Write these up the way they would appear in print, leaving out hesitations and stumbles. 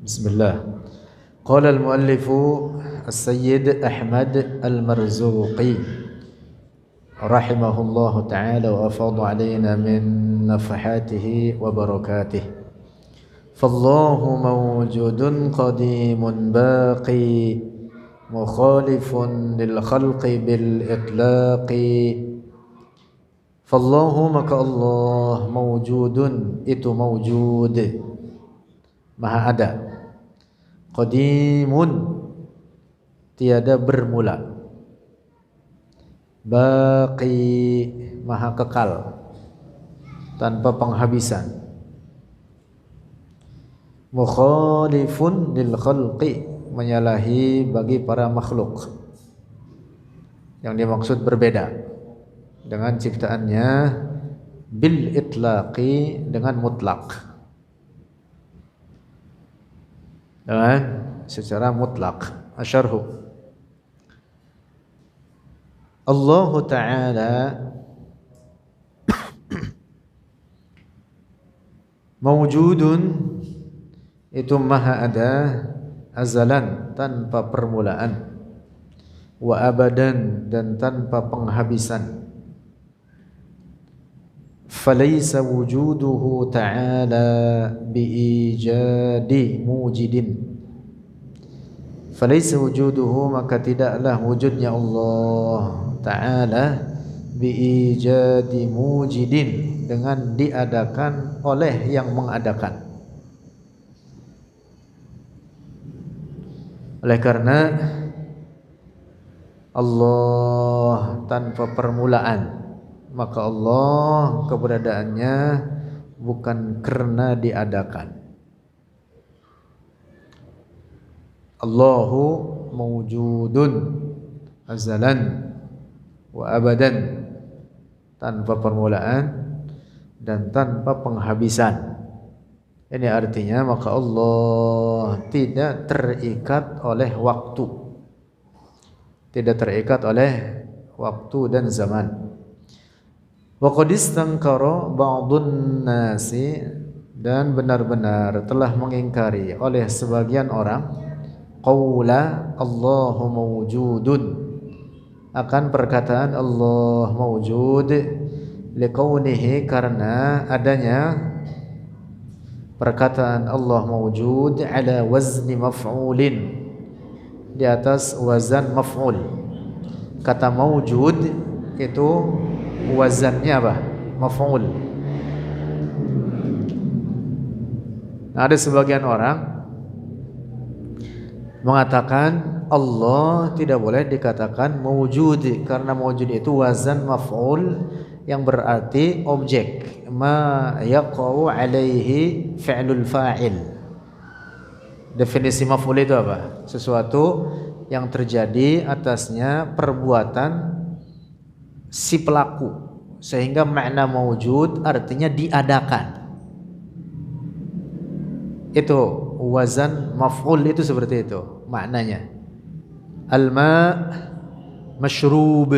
Bismillah. Qala al-muallifu As-Sayyid Ahmad Al-Marzuqi rahimahullahu ta'ala wa afadha alayna min nafahatihi wa barakatihi. Fallahu mawjudun qadimun baqi mukhalifun lil khalqi bil itlaqi. Fallahu maka Allah mawjudun itu mawjud, maha ada. Qadimun tiada bermula. Baqi maha kekal tanpa penghabisan. Mukhalifun lil khalqi menyalahi bagi para makhluk. Yang dimaksud berbeda dengan ciptaannya, bil itlaqi dengan mutlak. Dengan secara mutlak. Asyarhu. Allah Ta'ala mawjudun itu maha ada, azalan tanpa permulaan, wa abadan dan tanpa penghabisan. Falaysa wujuduhu ta'ala biijadi mujidin. Falaysa wujuduhu maka tidaklah wujudnya Allah Ta'ala biijadi mujidin dengan diadakan oleh yang mengadakan. Oleh karena Allah tanpa permulaan, maka Allah keberadaannya bukan karena diadakan. Allahu mawjudun azalan wa abadan, tanpa permulaan dan tanpa penghabisan. Ini artinya maka Allah tidak terikat oleh waktu, tidak terikat oleh waktu dan zaman. Wa qad istankara ba'dun nasi, dan benar-benar telah mengingkari oleh sebagian orang qaula Allahu mawjudun, akan perkataan Allah mawjud, liqaunihi karena adanya perkataan Allah mawjud ala wazni maf'ulin, di atas wazan maf'ul. Kata mawjud itu wazannya apa? Maf'ul. Nah, ada sebagian orang mengatakan Allah tidak boleh dikatakan mawjud karena mawjud itu wazan maf'ul yang berarti objek, ma yaqa'u alaihi fi'lul fa'il. Definisi maf'ul itu apa? Sesuatu yang terjadi atasnya perbuatan si pelaku, sehingga makna mawjud artinya diadakan. Itu wazan maf'ul itu seperti itu maknanya. Al-ma' mashrub,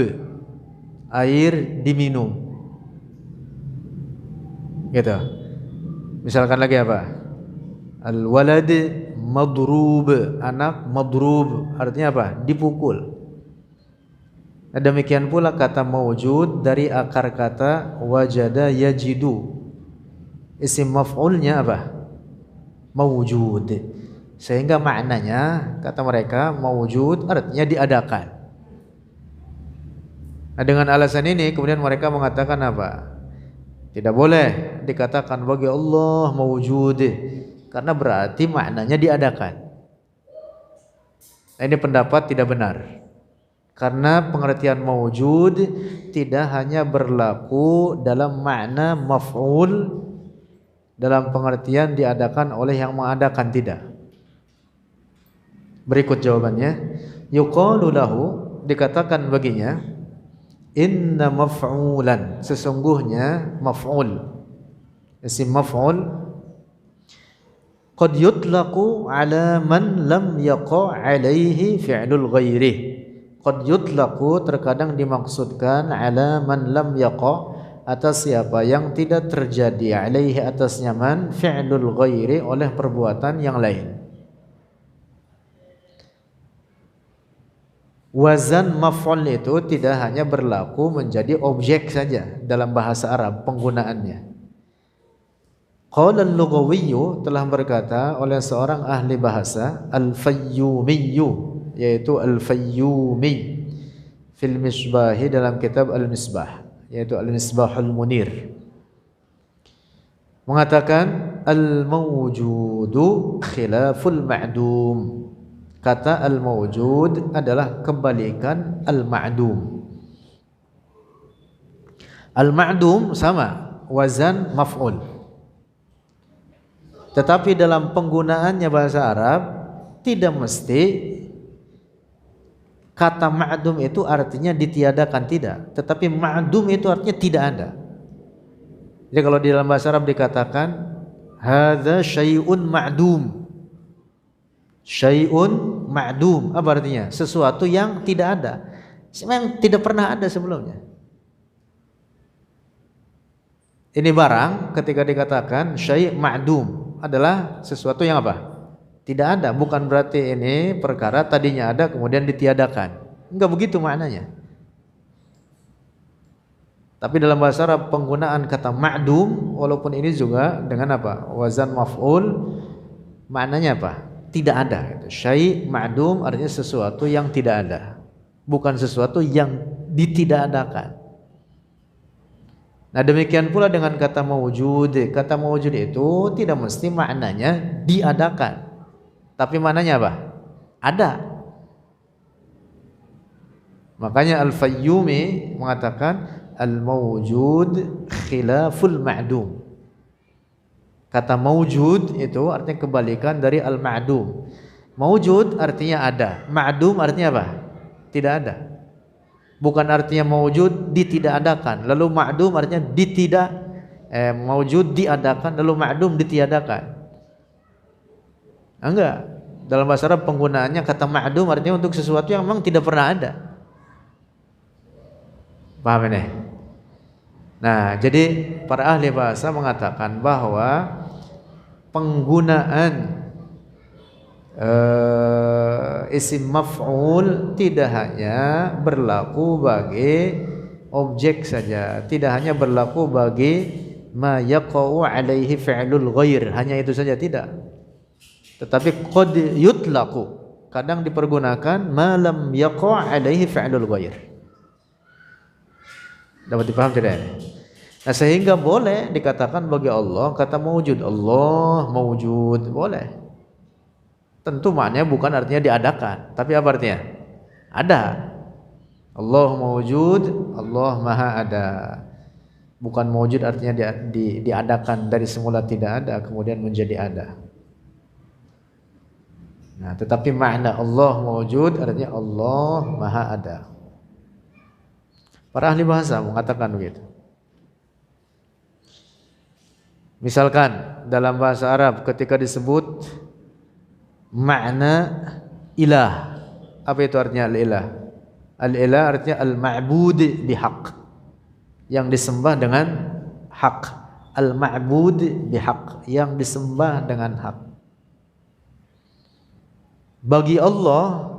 air diminum, gitu. Misalkan lagi apa? Al-walad madrub, anak madrub artinya apa? Dipukul. Nah, demikian pula kata mawjud dari akar kata wajada yajidu, isim maf'ulnya apa? Mawjud. Sehingga maknanya kata mereka mawjud artinya diadakan. Nah, dengan alasan ini kemudian mereka mengatakan apa? Tidak boleh dikatakan bagi Allah mawjud karena berarti maknanya diadakan. Nah, ini pendapat tidak benar. Karena pengertian mawjud tidak hanya berlaku dalam makna maf'ul, dalam pengertian diadakan oleh yang mengadakan, tidak. Berikut jawabannya. Yuqalu lahu, dikatakan baginya, inna maf'ulan, sesungguhnya maf'ul, isim maf'ul, qad yutlaqu ala man lam yaqa' alaihi fi'lul ghairi. Qad yutlaqu terkadang dimaksudkan ala man lam yaqa', atas siapa yang tidak terjadi alaihi atasnya man fi'lul ghairi oleh perbuatan yang lain. Wazan maf'ul itu tidak hanya berlaku menjadi objek saja dalam bahasa Arab penggunaannya. Qala al-lughawiyyu, telah berkata oleh seorang ahli bahasa, al-Fayyumiyyu, yaitu al-Fayyumi fil Misbahi, dalam kitab Al-Misbah, yaitu Al-Misbahul Munir, mengatakan al-mawjudu khilaful ma'dum. Kata al-mawjud adalah kebalikan al-ma'dum. Al-ma'dum sama, wazan maf'ul. Tetapi dalam penggunaannya bahasa Arab tidak mesti kata ma'dum itu artinya ditiadakan, tidak. Tetapi ma'dum itu artinya tidak ada. Jadi kalau di dalam bahasa Arab dikatakan hadza syai'un ma'dum. Syai'un ma'dum, apa artinya? Sesuatu yang tidak ada, memang tidak pernah ada sebelumnya. Ini barang ketika dikatakan syai' ma'dum adalah sesuatu yang apa? Tidak ada, bukan berarti ini perkara tadinya ada kemudian ditiadakan. Enggak begitu maknanya. Tapi dalam bahasa Arab penggunaan kata ma'dum, walaupun ini juga dengan apa? Wazan maf'ul, maknanya apa? Tidak ada. Syai' ma'dum artinya sesuatu yang tidak ada, bukan sesuatu yang ditidakadakan. Nah demikian pula dengan kata mawjud. Kata mawjud itu tidak mesti maknanya diadakan, tapi maknanya apa? Ada. Makanya Al-Fayyumi mengatakan al-mawjud khilaful ma'dum. Kata mawjud itu artinya kebalikan dari al-ma'dum. Mawjud artinya ada, ma'dum artinya apa? Tidak ada. Bukan artinya mawjud ditidakadakan, lalu ma'dum artinya mawjud diadakan, lalu ma'dum ditiadakan. Enggak. Dalam bahasa Arab penggunaannya kata ma'dum artinya untuk sesuatu yang memang tidak pernah ada. Paham ini? Nah, jadi para ahli bahasa mengatakan bahwa penggunaan isim maf'ul tidak hanya berlaku bagi objek saja, tidak hanya berlaku bagi ma yaqa'u alaihi fi'lul ghair, hanya itu saja tidak. Tetapi qad yutlaqu, kadang dipergunakan ma lam yaqa' alaihi fi'lul ghair. Dapat dipaham tidak? Nah, sehingga boleh dikatakan bagi Allah kata mawjud. Allah mawjud, boleh. Tentu maknanya bukan artinya diadakan, tapi apa artinya? Ada. Allah mawjud, Allah maha ada. Bukan mawjud artinya diadakan, dari semula tidak ada kemudian menjadi ada. Nah, tetapi makna Allah mawjud artinya Allah maha ada. Para ahli bahasa mengatakan begitu. Misalkan dalam bahasa Arab ketika disebut makna ilah, apa itu artinya al-ilah? Al-ilah artinya al-ma'bud bihaq, yang disembah dengan hak. Al-ma'bud bihaq, yang disembah dengan hak. Bagi Allah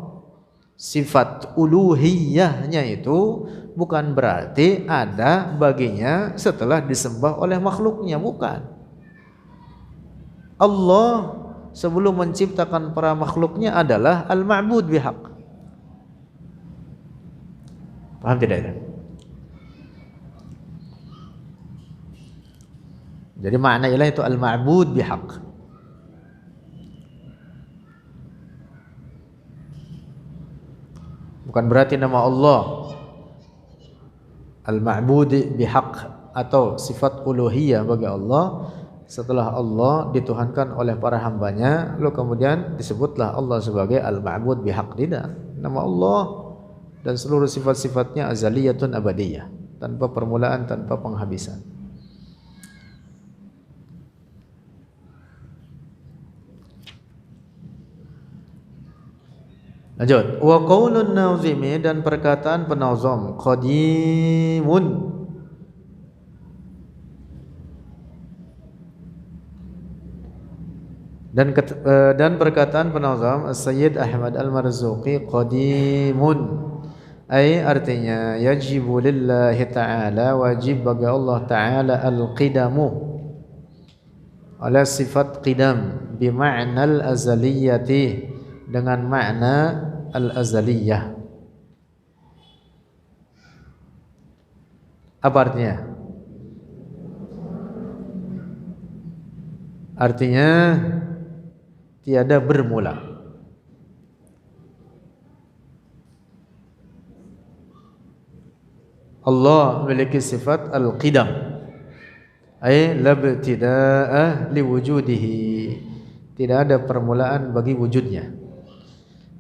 sifat uluhiyahnya itu bukan berarti ada baginya setelah disembah oleh makhluknya, bukan. Allah sebelum menciptakan para makhluknya adalah al-ma'bud bihaq. Paham tidak itu? Jadi makna ilah itu al-ma'bud bihaq. Bukan berarti nama Allah al-ma'bud bihaq atau sifat uluhiyah bagi Allah setelah Allah dituhankan oleh para hambanya, lalu kemudian disebutlah Allah sebagai al-ma'bud bihaq. Tidak. Nama Allah dan seluruh sifat-sifatnya azaliyatun abadiyah, tanpa permulaan, tanpa penghabisan. Lanjut. Wa qaulun nazimi, dan perkataan penazam, qadimun, dan perkataan penazam Sayyid Ahmad Al-Marzuqi, qadimun, Ai artinya yajibu lillahi ta'ala, wajib bagi Allah Ta'ala al-qidamu, ala sifat qidam, bima'na al-azaliyati, dengan makna al-azaliyah. Apa artinya? Artinya tiada bermula. Allah memiliki sifat al-qidam, ay la ibtida'a li wujudihi, tidak ada permulaan bagi wujudnya.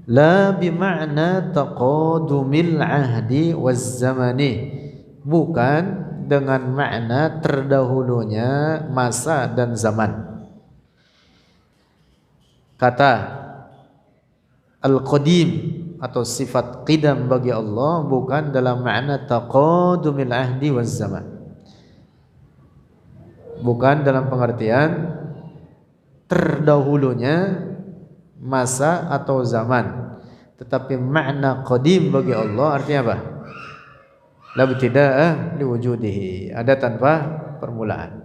La bima'na taqadumil ahdi waz zamani, bukan dengan makna terdahulunya masa dan zaman. Kata al-qadim atau sifat qidam bagi Allah bukan dalam makna taqadumil ahdi waz zaman, bukan dalam pengertian terdahulunya masa atau zaman, tetapi makna qadim bagi Allah artinya apa? La ibtida'a li wujudihi, ada tanpa permulaan.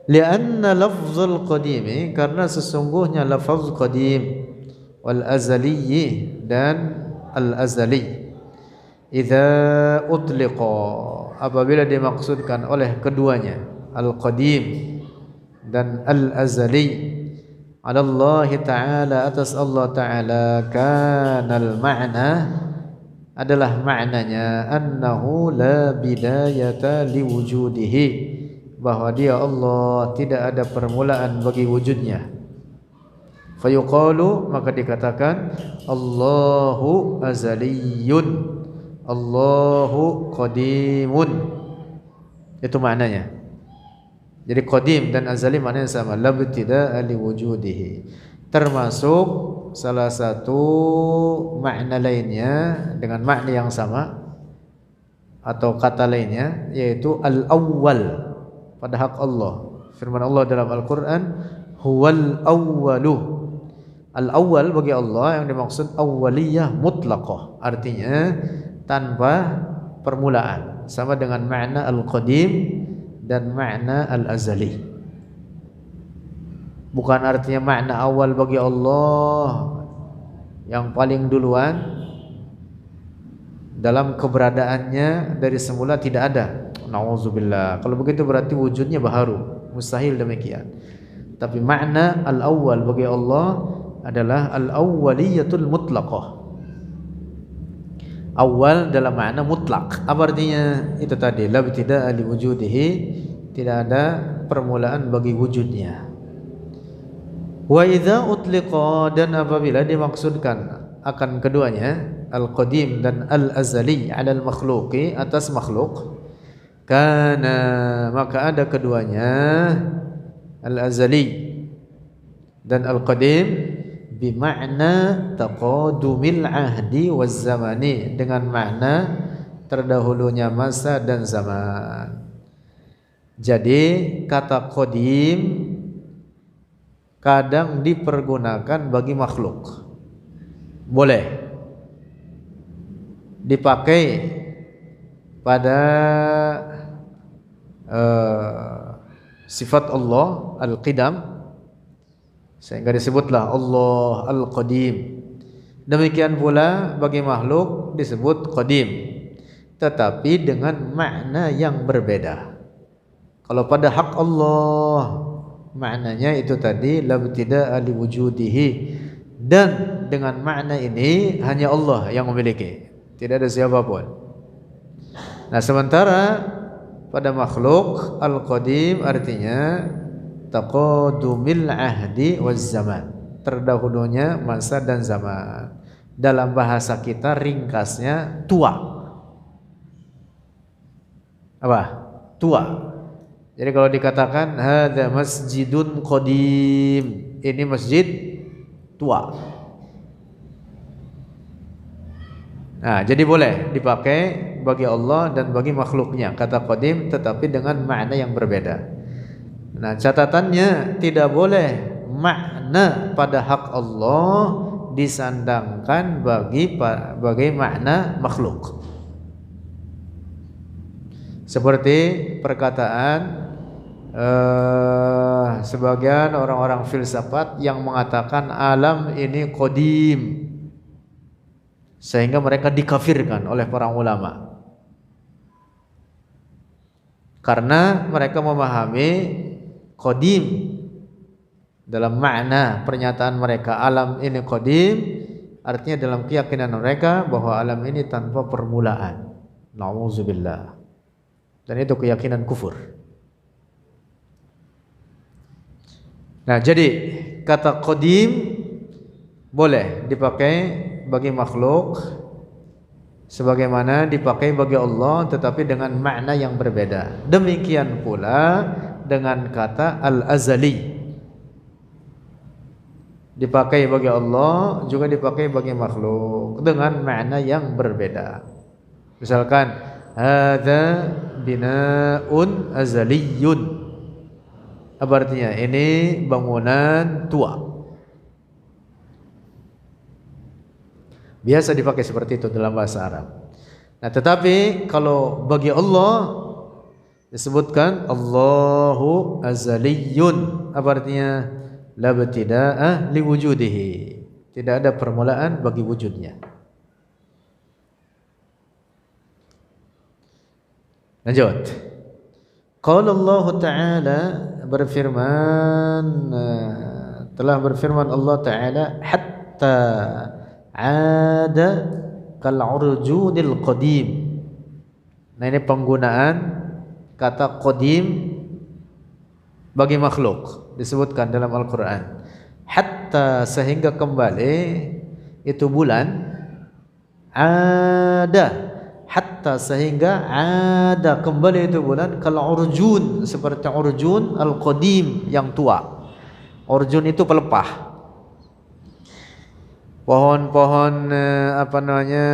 Lianna lafzul qadimi, karena sesungguhnya lafaz qadim, wal azali dan al azali, idza utliqa, apabila dimaksudkan oleh keduanya al qadim dan al azali, ala Allah Ta'ala, atas Allah Ta'ala, kanal ma'na, adalah maknanya annahu la bidayata liwujudihi, bahwa dia Allah tidak ada permulaan bagi wujudnya. Fayuqalu, maka dikatakan Allahu azaliyun, Allahu qadimun, itu maknanya. Jadi qadim dan azali maknanya sama, la ibtida'a liwujudihi. Termasuk salah satu makna lainnya dengan makna yang sama atau kata lainnya, yaitu al-awwal pada hak Allah. Firman Allah dalam Al-Quran, huwal awwalu. Al-awwal bagi Allah yang dimaksud awwaliyah mutlaqah, artinya tanpa permulaan, sama dengan makna al-qadim dan makna al-azali. Bukan artinya makna awal bagi Allah yang paling duluan dalam keberadaannya dari semula tidak ada. Nauzubillah. Kalau begitu berarti wujudnya baharu, mustahil demikian. Tapi makna al-awwal bagi Allah adalah al-awwaliyatul mutlaqah, awal dalam makna mutlak. Apa artinya? Itu tadi, la ibtida'a li wujudihi, tidak ada permulaan bagi wujudnya. Wa idza utliqa, dan apabila dimaksudkan akan keduanya, al-qadim dan al-azali, 'ala al-makhluqi, atas makhluk, kana, maka ada keduanya, al-azali dan al-qadim, bima'na taqadumil ahdi waz zamani, dengan makna terdahulunya masa dan zaman. Jadi kata qadim kadang dipergunakan bagi makhluk, boleh dipakai pada sifat Allah al-qidam, sehingga disebutlah Allah al-qadim. Demikian pula bagi makhluk disebut qadim, tetapi dengan makna yang berbeda. Kalau pada hak Allah maknanya itu tadi, la ibtida'a li wujudihi, dan dengan makna ini hanya Allah yang memiliki, tidak ada siapapun. Nah, sementara pada makhluk al-qadim artinya taqadumil ahdi waz zaman, terdahulunya masa dan zaman. Dalam bahasa kita ringkasnya tua. Apa? Tua. Jadi kalau dikatakan hadza masjidun qadim, ini masjid tua. Nah, jadi boleh dipakai bagi Allah dan bagi makhluknya kata qadim, tetapi dengan makna yang berbeda. Nah, catatannya tidak boleh makna pada hak Allah disandangkan bagi makna makhluk. Seperti perkataan sebagian orang-orang filsafat yang mengatakan alam ini qadim, sehingga mereka dikafirkan oleh para ulama karena mereka memahami qadim dalam makna pernyataan mereka alam ini qadim, artinya dalam keyakinan mereka bahwa alam ini tanpa permulaan. Nauzubillah. Dan itu keyakinan kufur. Nah, jadi kata qadim boleh dipakai bagi makhluk sebagaimana dipakai bagi Allah, tetapi dengan makna yang berbeda. Demikian pula dengan kata al-azali, dipakai bagi Allah juga dipakai bagi makhluk dengan makna yang berbeda. Misalkan hadza binaun azaliyun, apa artinya? Ini bangunan tua. Biasa dipakai seperti itu dalam bahasa Arab. Nah, tetapi kalau bagi Allah disebutkan Allahu azaliyun, apa artinya? La ibtida'a li wujudihi, tidak ada permulaan bagi wujudnya. Lanjut. Qala Allah Ta'ala, telah berfirman Allah Ta'ala, hatta ada kal urjunil qadim. Nah, ini penggunaan kata qadim bagi makhluk disebutkan dalam Al-Quran. Hatta, sehingga kembali itu bulan, ada, hatta sehingga ada kembali itu bulan, kal urjun, seperti urjun al-qadim yang tua. Urjun itu pelepah, pohon-pohon apa namanya,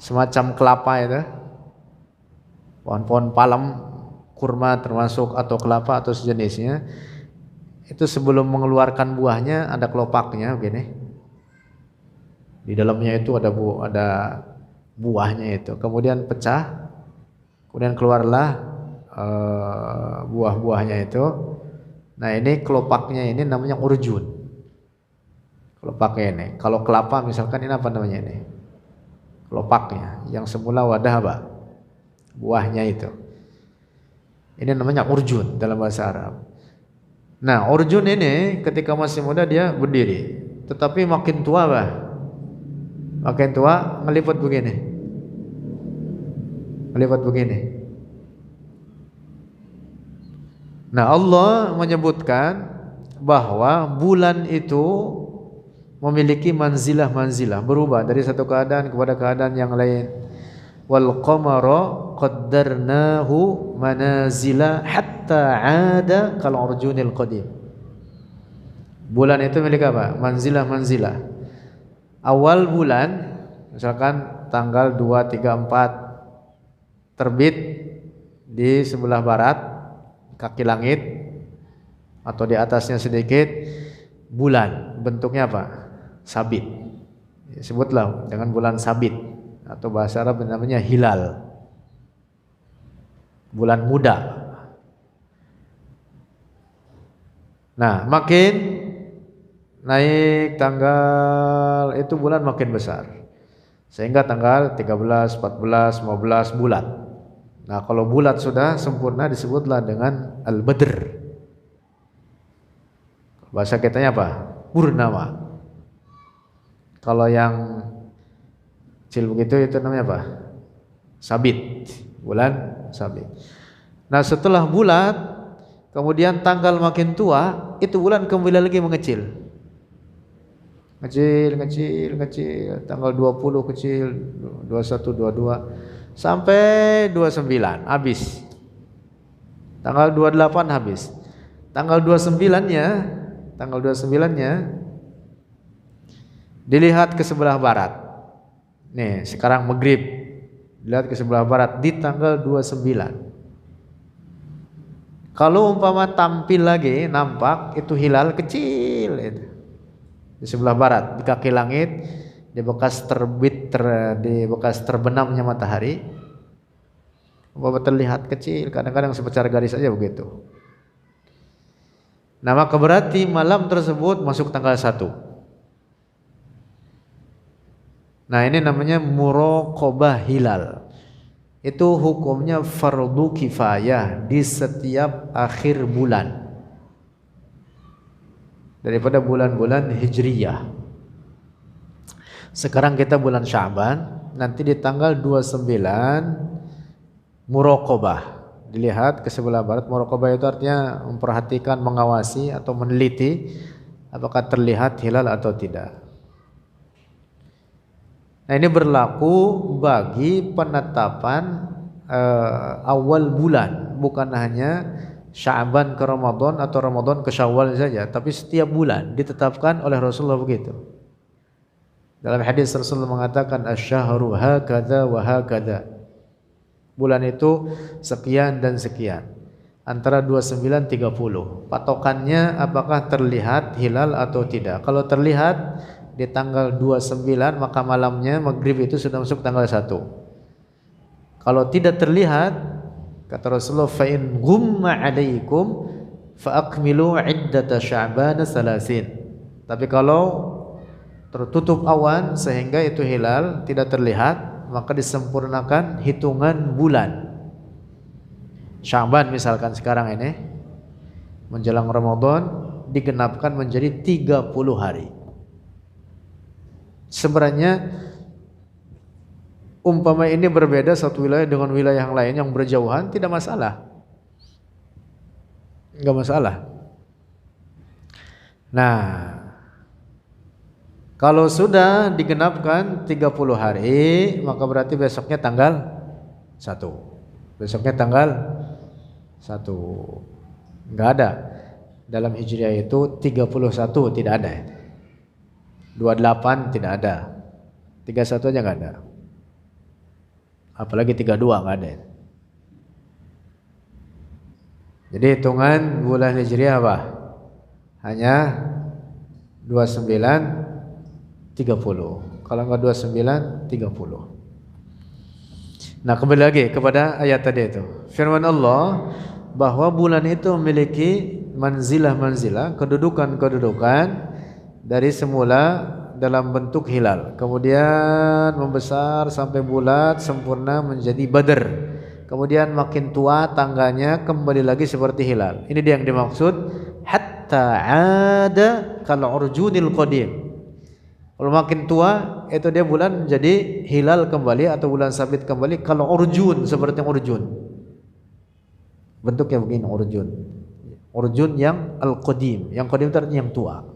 semacam kelapa itu, pohon-pohon palem, kurma termasuk, atau kelapa atau sejenisnya. Itu sebelum mengeluarkan buahnya ada kelopaknya begini. Di dalamnya itu ada buahnya itu. Kemudian pecah, kemudian keluarlah buah-buahnya itu. Nah, ini kelopaknya ini namanya urjun. Kelopaknya ini. Kalau kelapa misalkan ini apa namanya ini? Kelopaknya. Yang semula wadah apa? Buahnya itu. Ini namanya urjun dalam bahasa Arab. Nah, urjun ini ketika masih muda dia berdiri, tetapi makin tua makin tua ngelipat begini. Ngelipat begini. Nah, Allah menyebutkan bahwa bulan itu memiliki manzilah-manzilah, berubah dari satu keadaan kepada keadaan yang lain. Wal qamara qaddarnahu manazila hatta 'ada kal urjunil qadim. Bulan itu milik apa? Manzilah-manzilah. Awal bulan misalkan tanggal 2, 3, 4 terbit di sebelah barat kaki langit atau di atasnya sedikit, bulan bentuknya apa? Sabit. Sebutlah dengan bulan sabit, atau bahasa Arab namanya hilal, bulan muda. Nah, makin naik tanggal itu bulan makin besar, sehingga tanggal 13, 14, 15 bulat. Nah, kalau bulat sudah sempurna disebutlah dengan al-badr. Bahasa kitanya apa? Purnama. Kalau yang kecil begitu itu namanya apa? Sabit, bulan sabit. Nah, setelah bulat, kemudian tanggal makin tua, itu bulan kembali lagi mengecil. Kecil, tanggal 20 kecil, 21, 22, sampai 29 habis. Tanggal 28 habis. Tanggal 29-nya dilihat ke sebelah barat. Nih, sekarang maghrib, lihat ke sebelah barat di tanggal 29. Kalau umpama tampil lagi nampak itu hilal kecil itu. di sebelah barat, di kaki langit, di bekas di bekas terbenamnya matahari. Bahwa terlihat kecil, kadang-kadang sebesar garis saja begitu. Nah, maka berarti malam tersebut masuk tanggal 1. Nah, ini namanya muraqabah hilal. Itu hukumnya fardu kifayah di setiap akhir bulan daripada bulan-bulan hijriyah. Sekarang kita bulan Sya'ban, nanti di tanggal 29 muraqabah, dilihat ke sebelah barat. Muraqabah itu artinya memperhatikan, mengawasi atau meneliti apakah terlihat hilal atau tidak. Nah, ini berlaku bagi penetapan awal bulan, bukan hanya Sya'ban ke Ramadan atau Ramadan ke Syawal saja, tapi setiap bulan ditetapkan oleh Rasulullah begitu. Dalam hadis Rasulullah mengatakan asy-syahru hakadza wa hakadza. Bulan itu sekian dan sekian, antara 29-30. Patokannya apakah terlihat hilal atau tidak. Kalau terlihat di tanggal 29, maka malamnya maghrib itu sudah masuk tanggal 1. Kalau tidak terlihat, kata Rasulullah, fa in ghumma 'alaikum fa akmilu 'iddata sya'ban 30. Tapi kalau tertutup awan sehingga itu hilal tidak terlihat, maka disempurnakan hitungan bulan. Sya'ban misalkan sekarang ini menjelang Ramadan digenapkan menjadi 30 hari. Sebenarnya umpama ini berbeda satu wilayah dengan wilayah yang lain yang berjauhan, tidak masalah. Enggak masalah. Nah, kalau sudah digenapkan 30 hari, maka berarti besoknya tanggal 1. Besoknya tanggal 1. Enggak ada. Dalam Hijriah itu 31 tidak ada. 28 tidak ada. 31 aja enggak ada. Apalagi 32 enggak ada. Jadi hitungan bulan Hijriah apa? Hanya 29 30. Kalau enggak 29 30. Nah, kembali lagi kepada ayat tadi itu. Firman Allah bahwa bulan itu memiliki manzilah-manzilah, kedudukan-kedudukan dari semula dalam bentuk hilal, kemudian membesar sampai bulat sempurna menjadi badr. Kemudian makin tua tangganya kembali lagi seperti hilal. Ini dia yang dimaksud hatta ada kal urjunil qadim. Kalau makin tua itu dia bulan jadi hilal kembali atau bulan sabit kembali. Kalau urjun seperti urjun, bentuknya begini urjun. Urjun yang al-qadim, yang qadim itu artinya yang tua.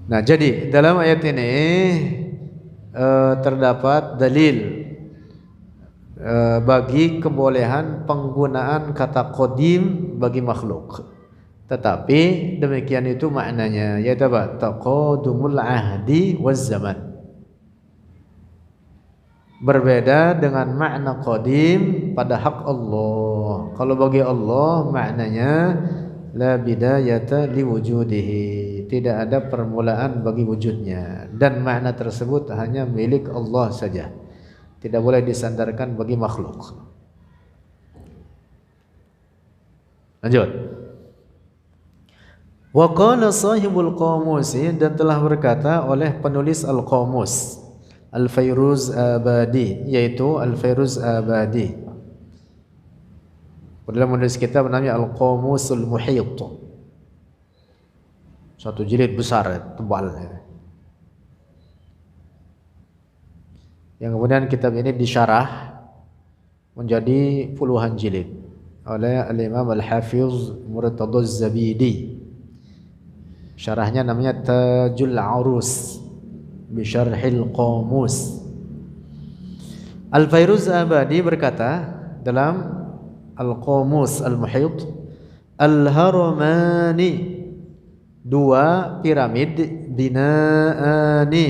Nah, jadi dalam ayat ini terdapat dalil bagi kebolehan penggunaan kata qadim bagi makhluk. Tetapi demikian itu maknanya, yaitu apa? Taqadumul ahdi waz zaman. Berbeda dengan makna qadim pada hak Allah. Kalau bagi Allah maknanya la bidayata liwujudihi, tidak ada permulaan bagi wujudnya, dan makna tersebut hanya milik Allah saja, tidak boleh disandarkan bagi makhluk. Lanjut. Wa qala sahibul qamus, dan telah berkata oleh penulis al-qamus Al-Fairuz Abadi, yaitu Al-Fairuz Abadi. Dalam menulis kitab namanya Al-Qamusul Muhit. Satu jilid besar, tebal. Yang kemudian kitab ini disyarah menjadi puluhan jilid oleh Al-Imam Al-Hafiz Murtadha Az-Zabidi. Syarahnya namanya Tajul Arus bi Syarhil Qamus. Al-Fairuz Abadi berkata dalam Al-Qamus Al-Muhit, Al-Haramani, dua piramid, binaani,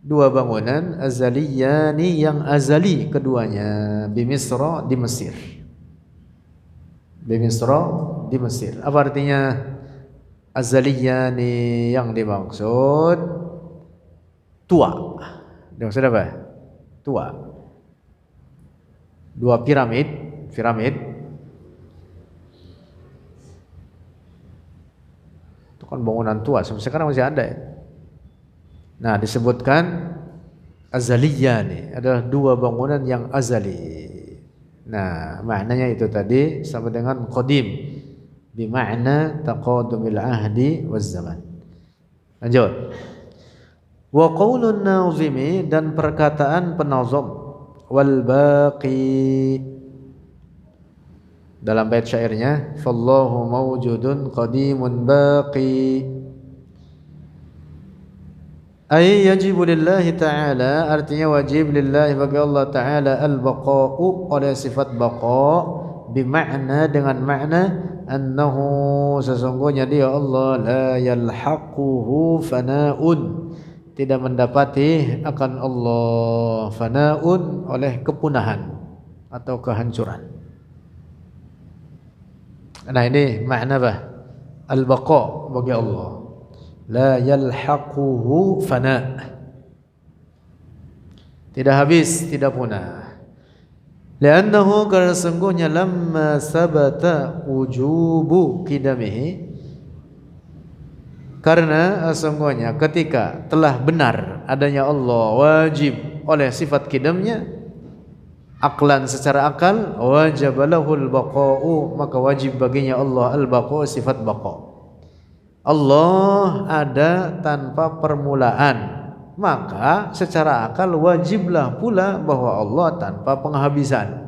dua bangunan, azaliyani, yang azali keduanya, bimisra, di Mesir. Bimisra, di Mesir. Apa artinya azaliyani yang dimaksud tua. Dimaksud apa? Tua. Dua piramid itu kan bangunan tua, sampai sekarang masih ada ya. Nah, disebutkan azaliyani adalah dua bangunan yang azali. Nah, maknanya itu tadi sama dengan qadim, bima'na taqadumil ahdi waz zaman. Lanjut. Wa qaulun nazimi, dan perkataan penazam, wal baqi, dalam bait syairnya, fallahu mawjudun qadimun baqi, ay yajibu lillahi ta'ala, artinya wajib lillahi bagi Allah ta'ala al-baqa'u, oleh sifat baqa, bima'na, dengan makna annahu, sesungguhnya dia Allah la yalhaquhu fana'un, tidak mendapati akan Allah fana'un, oleh kepunahan atau kehancuran. Nah, ini makna apa? Al-baqa bagi Allah, la yalhaquhu fana, tidak habis, tidak punah. Li'annahu, karena sesungguhnya lamma sabata wujubu qidamihi, karena sesungguhnya ketika telah benar adanya Allah, wajib oleh sifat qidamnya, aklan, secara akal, wajib lahul baqa'u, maka wajib baginya Allah al-baqa'u, sifat baqa'. Allah ada tanpa permulaan, maka secara akal wajiblah pula bahwa Allah tanpa penghabisan.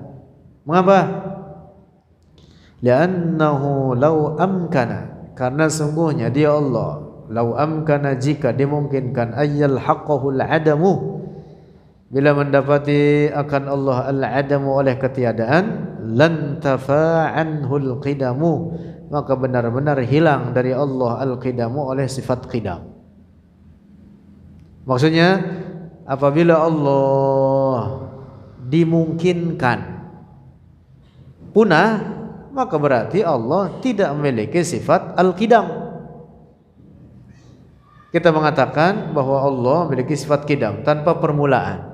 Mengapa? Li'annahu law amkana, karena sungguhnya dia Allah, law amkana, jika dimungkinkan, ayyal haqqahul adamu, bila mendapati akan Allah al-adamu, oleh ketiadaan, lan tafa'anhul qidamu, maka benar-benar hilang dari Allah al-qidamu, oleh sifat qidam. Maksudnya, apabila Allah dimungkinkan punah, maka berarti Allah tidak memiliki sifat al-qidam. Kita mengatakan bahwa Allah memiliki sifat qidam tanpa permulaan,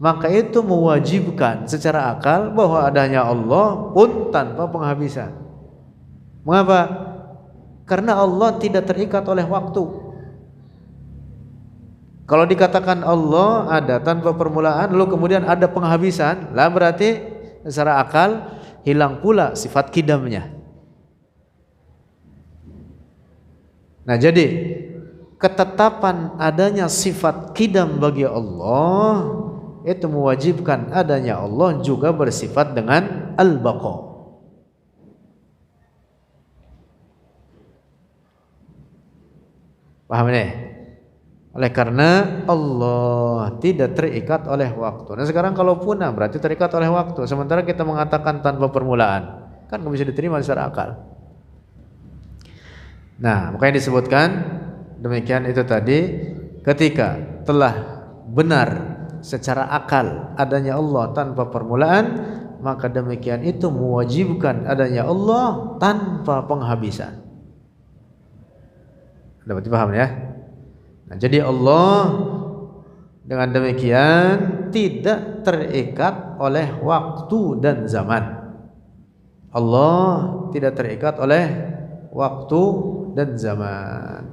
maka itu mewajibkan secara akal bahwa adanya Allah pun tanpa penghabisan. Mengapa? Karena Allah tidak terikat oleh waktu. Kalau dikatakan Allah ada tanpa permulaan, lalu kemudian ada penghabisan, lah berarti secara akal hilang pula sifat qidamnya. Nah, jadi ketetapan adanya sifat qidam bagi Allah itu mewajibkan adanya Allah juga bersifat dengan al-baqa. Paham ini? Oleh karena Allah tidak terikat oleh waktu. Nah, sekarang kalau punah berarti terikat oleh waktu. Sementara kita mengatakan tanpa permulaan, kan nggak bisa diterima secara akal. Nah, makanya disebutkan demikian itu tadi, ketika telah benar secara akal adanya Allah tanpa permulaan, maka demikian itu mewajibkan adanya Allah tanpa penghabisan. Dapat dipaham ya? Nah, jadi Allah dengan demikian tidak terikat oleh waktu dan zaman. Allah tidak terikat oleh waktu dan zaman.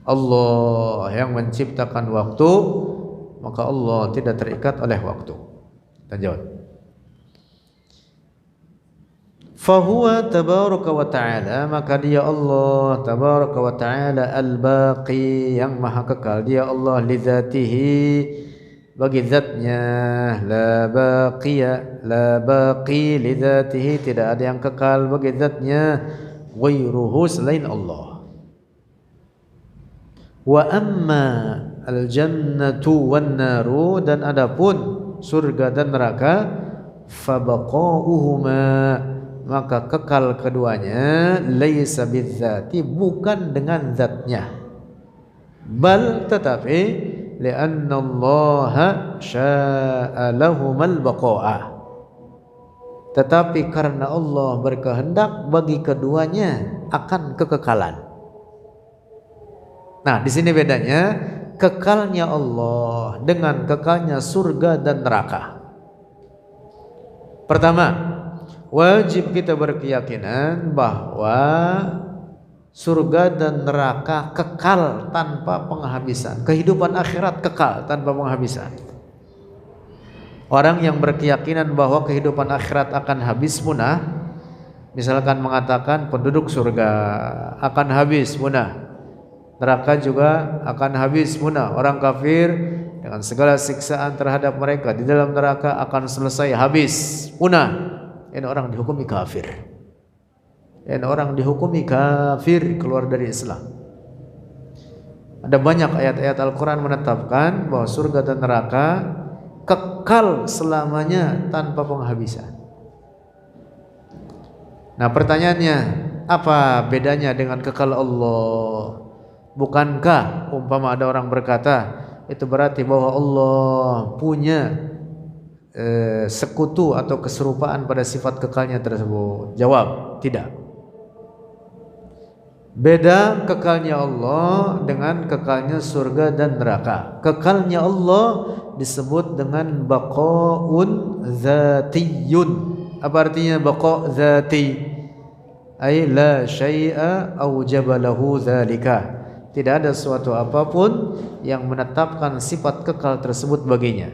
Allah yang menciptakan waktu, maka Allah tidak terikat oleh waktu. Lanjut. Fahuwa tabaraka wa ta'ala, maka dia Allah tabaraka wa ta'ala al-baqi, yang maha kekal. Dia Allah li dzatihi, bagi zatnya, la baqi li dzatihi, tidak ada yang kekal bagi zatnya, ghairuhu, selain Allah. Wa amma al-jannatu wan naru, dan adapun surga dan neraka, fabaqauhuma, maka kekal keduanya, laisa bidzati, bukan dengan zatnya, bal, tetapi, li'anna Allah syaa lahumal baqa'a, tetapi karena Allah berkehendak bagi keduanya akan kekekalan. Nah, di sini bedanya kekalnya Allah dengan kekalnya surga dan neraka. Pertama, wajib kita berkeyakinan bahwa surga dan neraka kekal tanpa penghabisan. Kehidupan akhirat kekal tanpa penghabisan. Orang yang berkeyakinan bahwa kehidupan akhirat akan habis punah, misalkan mengatakan penduduk surga akan habis punah, neraka juga akan habis punah, orang kafir dengan segala siksaan terhadap mereka di dalam neraka akan selesai habis punah, ini orang dihukumi kafir. Dan orang dihukumi kafir, keluar dari Islam. Ada banyak ayat-ayat Al-Quran menetapkan bahwa surga dan neraka kekal selamanya tanpa penghabisan. Nah, pertanyaannya, apa bedanya dengan kekal Allah? Bukankah umpama ada orang berkata itu berarti bahwa Allah punya sekutu atau keserupaan pada sifat kekalnya tersebut? Jawab, tidak. Beda kekalnya Allah dengan kekalnya surga dan neraka. Kekalnya Allah disebut dengan baqaun zatiyun. Apa artinya baqa zati? Ay la syai'a aujaba lahu dzalika. Tidak ada suatu apapun yang menetapkan sifat kekal tersebut baginya,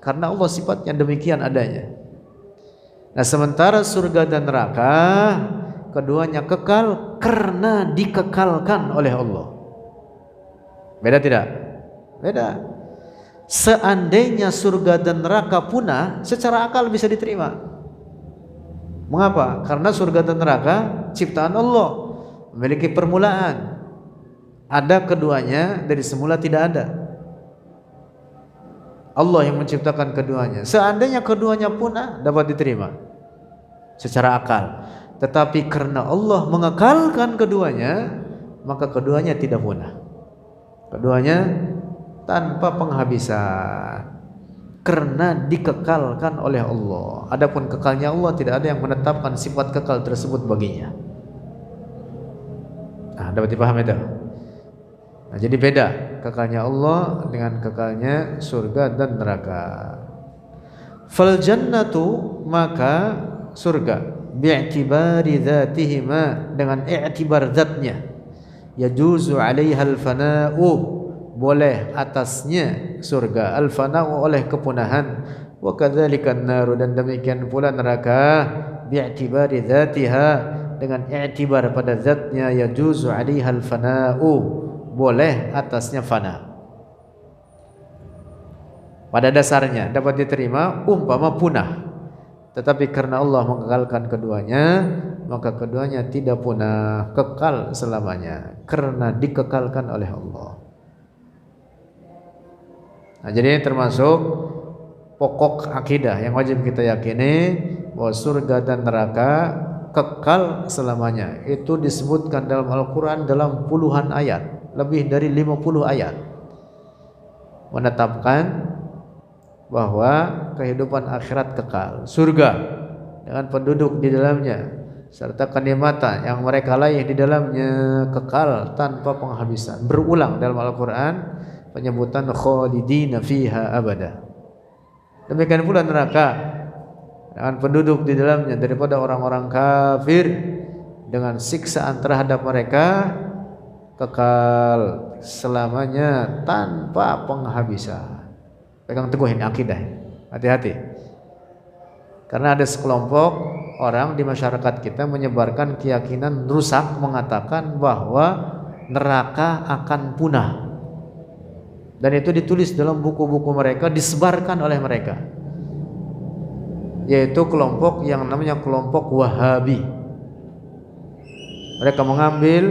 karena Allah sifatnya demikian adanya. Nah, sementara surga dan neraka keduanya kekal karena dikekalkan oleh Allah. Beda tidak? Beda. Seandainya surga dan neraka punah, secara akal bisa diterima. Mengapa? Karena surga dan neraka ciptaan Allah, memiliki permulaan. Ada keduanya, dari semula tidak ada. Allah yang menciptakan keduanya. Seandainya keduanya punah, dapat diterima secara akal. Tetapi karena Allah mengekalkan keduanya, maka keduanya tidak punah. Keduanya tanpa penghabisan, karena dikekalkan oleh Allah. Adapun kekalnya Allah, tidak ada yang menetapkan sifat kekal tersebut baginya. Nah, dapat dipahami itu? Nah, jadi beda kekalnya Allah dengan kekalnya surga dan neraka. Fal jannatu, maka surga, bi'tibari dzatihima, dengan i'tibar zatnya, yajuzu 'alaiha al-fana'u, boleh atasnya surga al-fana'u oleh kepunahan, wa kadzalika an-nar, dan demikian pula neraka, bi'tibari dzatiha, dengan i'tibar pada zatnya, yajuzu 'alaiha al-fana'u, boleh atasnya fana. Pada dasarnya dapat diterima umpama punah, tetapi karena Allah mengekalkan keduanya, maka keduanya tidak punah, kekal selamanya karena dikekalkan oleh Allah. Nah, jadi ini termasuk pokok akidah yang wajib kita yakini, bahwa surga dan neraka kekal selamanya. Itu disebutkan dalam Al-Quran dalam puluhan ayat, lebih dari 50 ayat, menetapkan bahwa kehidupan akhirat kekal, surga dengan penduduk di dalamnya serta kenikmatan yang mereka raih di dalamnya kekal tanpa penghabisan. Berulang dalam Al-Quran penyebutan khalidina fiha abada. Demikian pula neraka dengan penduduk di dalamnya daripada orang-orang kafir, dengan siksaan terhadap mereka, kekal selamanya tanpa penghabisan. Pegang teguh ini akidah, hati-hati. Karena ada sekelompok orang di masyarakat kita menyebarkan keyakinan rusak, mengatakan bahwa neraka akan punah, dan itu ditulis dalam buku-buku mereka, disebarkan oleh mereka, yaitu kelompok yang namanya kelompok Wahabi. Mereka mengambil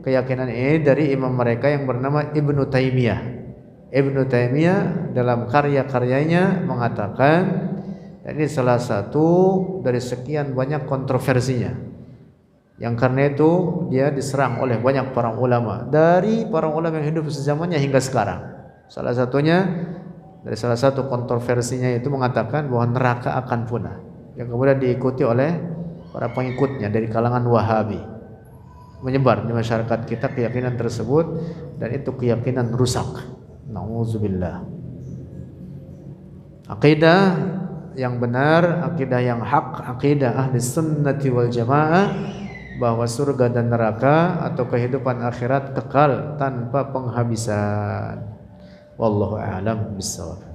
keyakinan ini dari imam mereka yang bernama Ibnu Taimiyah. Ibnu Taimiyah dalam karya-karyanya mengatakan, dan ini salah satu dari sekian banyak kontroversinya, yang karena itu dia diserang oleh banyak para ulama, dari para ulama yang hidup sezamannya hingga sekarang. Salah satunya, dari salah satu kontroversinya itu mengatakan bahwa neraka akan punah, yang kemudian diikuti oleh para pengikutnya dari kalangan Wahabi. menyebar di masyarakat kita keyakinan tersebut, dan itu keyakinan rusak. Nauzubillah. Akidah yang benar, akidah yang hak, akidah ahli sunnati wal jamaah, bahwa surga dan neraka atau kehidupan akhirat kekal tanpa penghabisan. Wallahu a'lam bishawab.